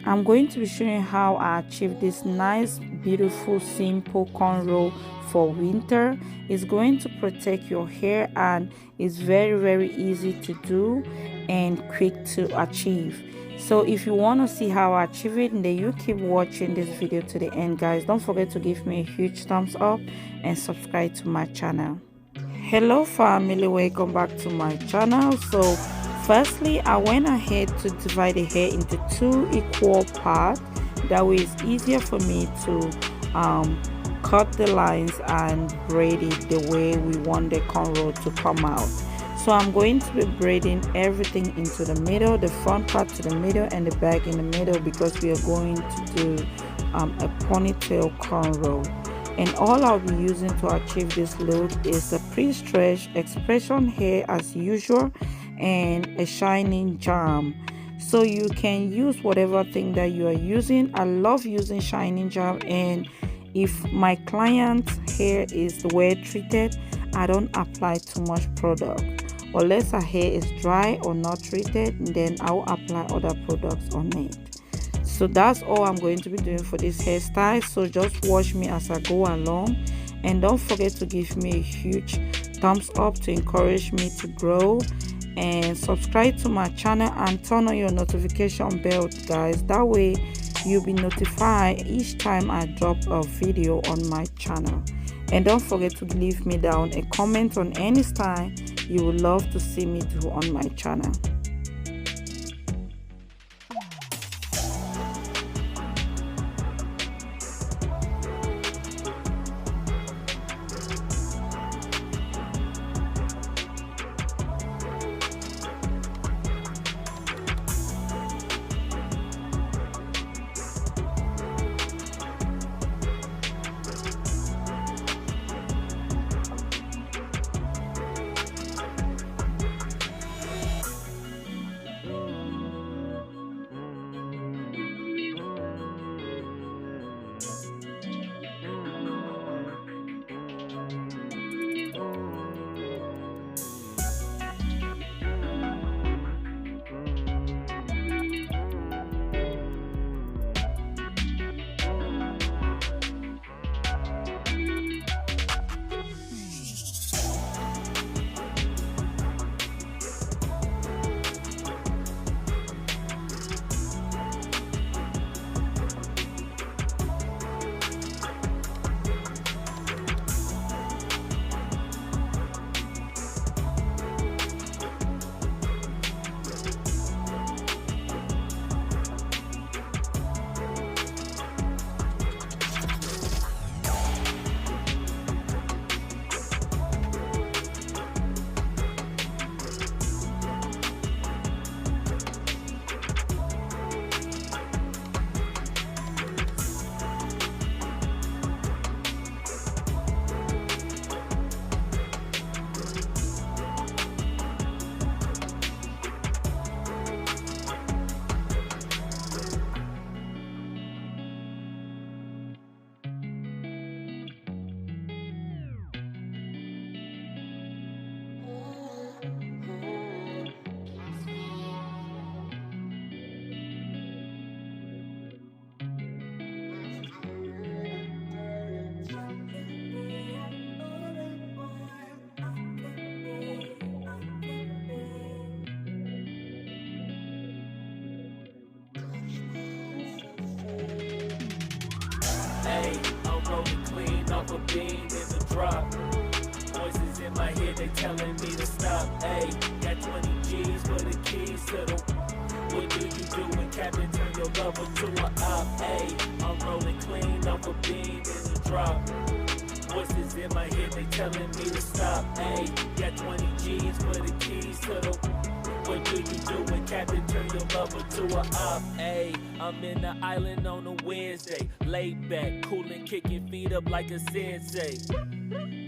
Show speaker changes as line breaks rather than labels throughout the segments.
I'm going to be showing how I achieve this nice, beautiful, simple cornrow for winter. It's going to protect your hair and it's very easy to do and quick to achieve. So if you want to see how I achieve it, then you keep watching this video to the end, guys. Don't forget to give me a huge thumbs up and subscribe to my channel. Hello family, welcome back to my channel. So firstly, I went ahead to divide the hair into 2 equal parts. That way it's easier for me to cut the lines and braid it the way we want the cornrow to come out. So I'm going to be braiding everything into the middle, the front part to the middle and the back in the middle, because we are going to do a ponytail cornrow. And all I'll be using to achieve this look is a pre-stretched expression hair as usual and a shining charm. So you can use whatever thing that you are using. I love using shining charm, and if my client's hair is well treated, I don't apply too much product. Unless her hair is dry or not treated, then I'll apply other products on it. So that's all I'm going to be doing for this hairstyle. So just watch me as I go along, and don't forget to give me a huge thumbs up to encourage me to grow, and subscribe to my channel and turn on your notification bell, guys. That way you'll be notified each time I drop a video on my channel. And don't forget to leave me down a comment on any style you would love to see me do on my channel.
Hey, I'm rolling clean off a bean in the drop. Voices in my head, they telling me to stop. Hey, got 20 G's for the keys to the. What do you do when Captain turn your lover to an op? Hey, I'm rolling clean off a bean in the drop. Voices in my head, they telling me to stop. Hey, got 20 G's for the keys to the. What do you do when Captain turn your lover to a op? Ayy, I'm in the island on a Wednesday, laid back, coolin', kicking feet up like a sensei.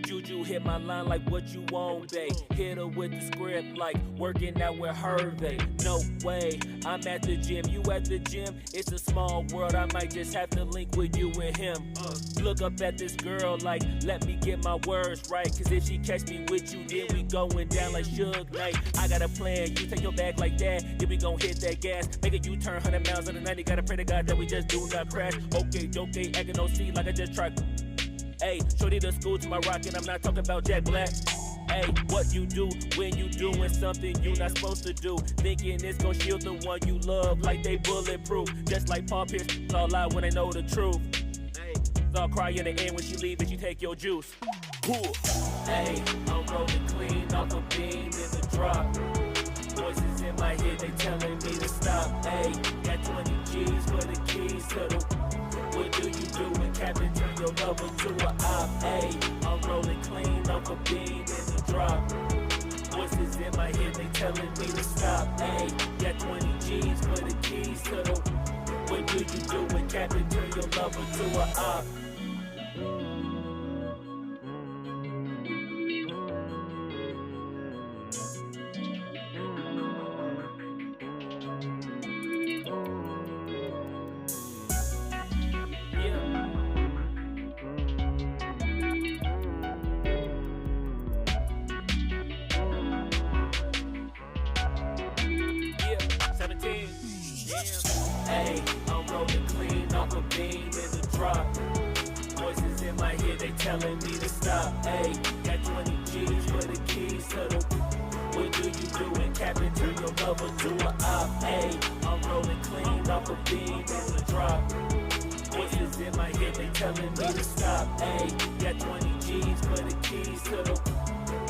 Juju hit my line like what you want, babe. Hit her with the script like working out with Hervey. No way, I'm at the gym, you at the gym. It's a small world, I might just have to link with you and him. Look up at this girl like, let me get my words right. Cause if she catch me with you, then we going down like Suge Knight. I got a plan, you take your bag like that, then we gon' hit that gas. Make a U-turn 100 miles on the 90, gotta pray to God that we just do not crash. Okay, acting no C like I just tried. Hey, shorty the school to my rocket, I'm not talking about Jack Black. Hey, what you do when you doing something you not supposed to do? Thinking it's gon' shield the one you love like they bulletproof. Just like Paul Pierce, it's all out when they know the truth. Hey, I'll cry in the end when she leave and she take your juice. Hey, I'm rolling clean off a beam in the drop. Voices in my head, they telling me to stop. Hey, got 20 G's for the keys to the... What do you do when Captain turn your lover to a op? Hey, I'm rolling clean off a beam in the drop. Voices in my head, they telling me to stop. Hey, got 20 G's for the keys to the... What do you do when Captain turn your lover to a op? Hey, I'm rolling clean off a beam in the drop. Voices in my head, they telling me to stop. Hey, got 20 G's for the keys to the... What do you do when Captain turn your lover to a op? Hey, I'm rolling clean off a beam in the drop. Voices in my head, they telling me to stop. Hey, got 20 G's for the keys to the...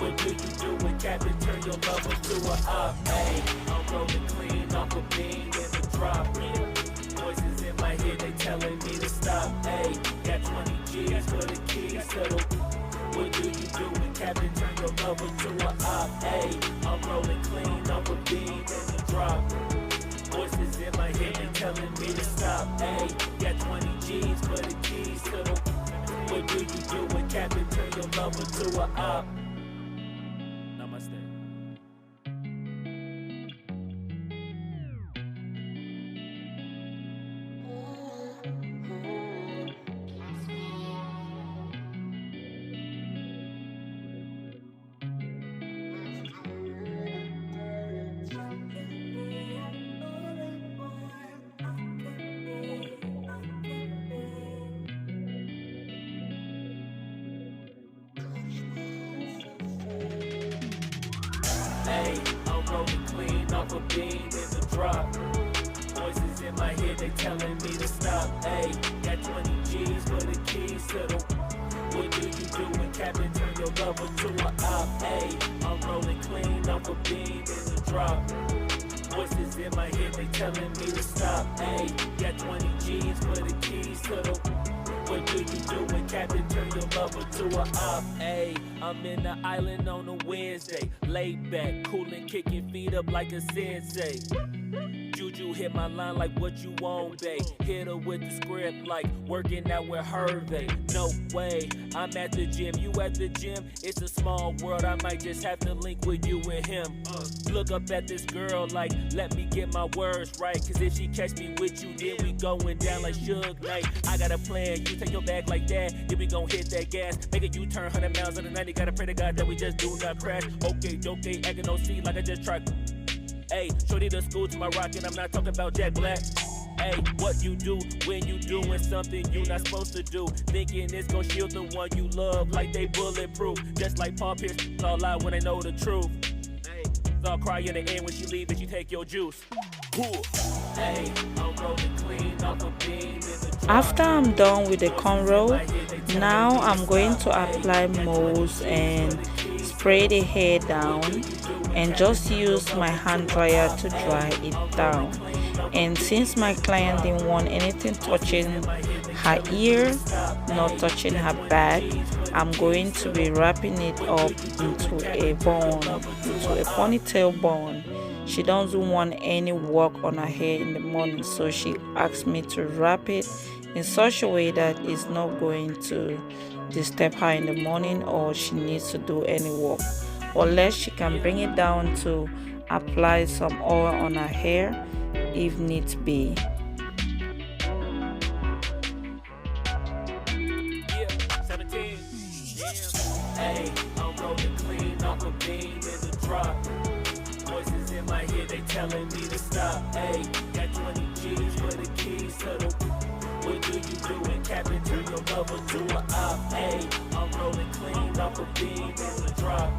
What do you do when Captain turn your lover to a op? Hey, I'm rolling clean off a beam in the drop. Voices in my head, they telling me to stop. Hey, got 20 G's for the keys to the... What do you do when Captain turn your lover to a op? Hey, I'm rolling clean off a beam in the drop. Voices in my head, they telling me to stop. Hey, got 20 G's for the keys to the... What do you do when Captain turn your lover to a op? Namaste. Hey, I'm rolling clean off a beam in the drop. Voices in my head, they telling me to stop. Hey, got 20 G's for the keys to the... What do you do when Captain turn your lover to a op? Hey, I'm rolling clean off a beam in the drop. Voices in my head, they telling me to stop. Hey, got 20 G's for the keys to the... What do you do when Captain turn your lover to a op? Hey, I'm in the island on a Wednesday. Laid back, coolin', kicking feet up like a sensei. Juju hit my line like what you want, babe. Hit her with the script like working out with Hervey. No way, I'm at the gym, you at the gym. It's a small world, I might just have to link with you and him. Look up at this girl like, let me get my words right. Cause if she catch me with you, then we going down like Suge Knight. I got a plan, you take your bag like that, then we gon' hit that gas. Make a U-turn 100 miles on the 90, gotta pray to God that we just do not crash. Okay, acting no C like I just tried. Hey, shorty the school to my rocket, I'm not talking about Jack Black. Hey, what you do when you doing something you not supposed to do? Thinking it's gon' shield the one you love like they bulletproof. Just like Paul Pierce, it's all out when they know the truth. Hey, I'll cry in the end when she leave and she take your juice. Hey, I'm rolling clean off a beam in the drop.
After I'm done with the cornrow, now I'm going to apply mousse and spray the hair down and just use my hand dryer to dry it down. And since my client didn't want anything touching her ear, not touching her back, I'm going to be wrapping it up into a bun, into a ponytail bun. She doesn't want any work on her hair in the morning, so she asked me to wrap it in such a way that it's not going to disturb her in the morning or she needs to do any work, unless she can bring it down to apply some oil on her hair if needs be.
Hey, I'm rolling clean off a beam in the drop. Voices in my head, they telling me to stop. Hey, got 20 G's for the keys to the. What do you do when Captain turn your lover to a op? Hey, I'm rolling clean off a beam in the drop.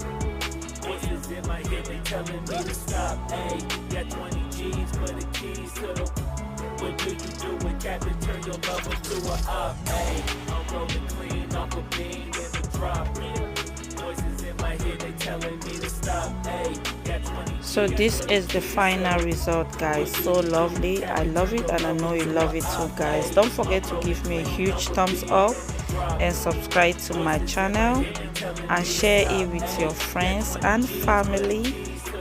Voices in my head, they telling me to stop. Hey, got 20 G's for the keys to the. What do you do when Captain turn your lover to a op? Hey, I'm rolling clean off a beam in the drop. Voices in my head, they telling me to stop. Hey, got 20.
So this is the final result, guys. So lovely. I love it, and I know you love it too, guys. Don't forget to give me a huge thumbs up and subscribe to my channel and share it with your friends and family,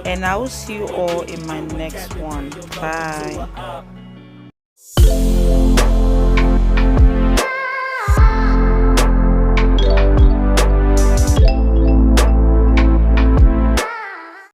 and I will see you all in my next one. Bye.